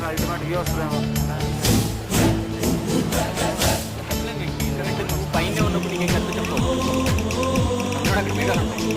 Ultimate view వస్తుందేమో. ఎందుకంటే నువ్వు పైన ఉన్నప్పుడు నీకేం కలుపు చెప్పు అక్కడ మేఘాలు ఉంటాయి.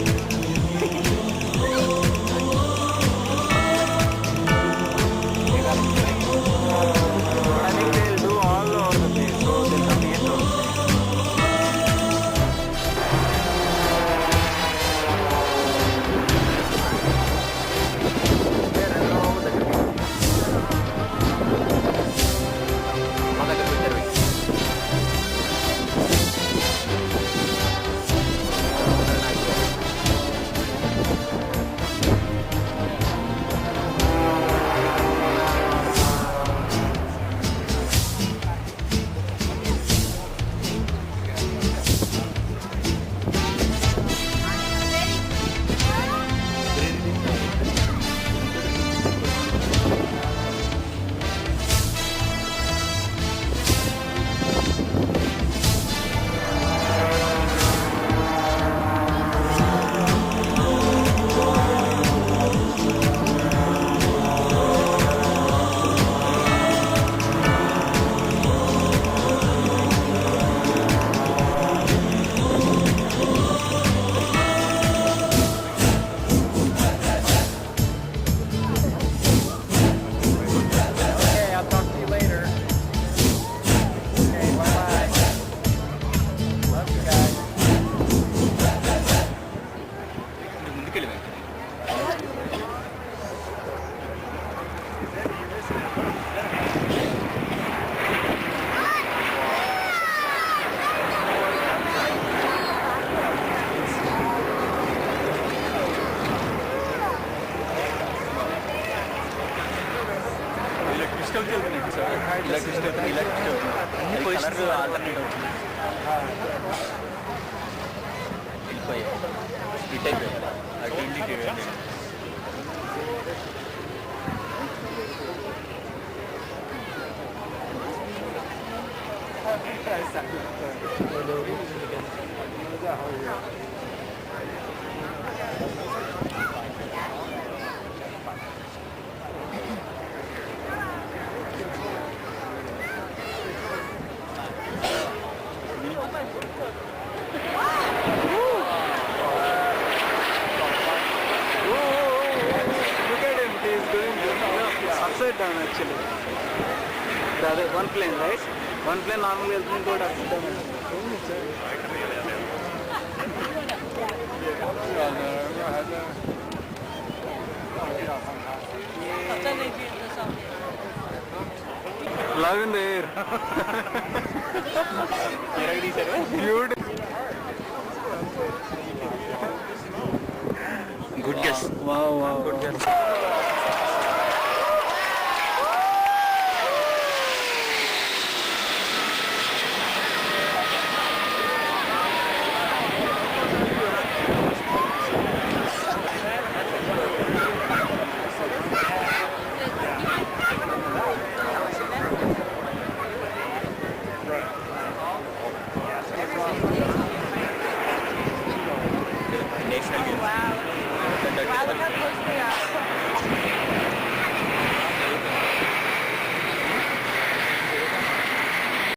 అన్ని పొజిషన్స్ ఆల్టర్నేట్ అవుతుంది. వెళ్ళిపోయాయి స్ప్లిట్ అయిపోయాయి అటు ఇంటికి. Upside down actually. The other one plane, right? One plane normally will go upside down. Love in the air. Beautiful. Good guess. Wow. Good guess.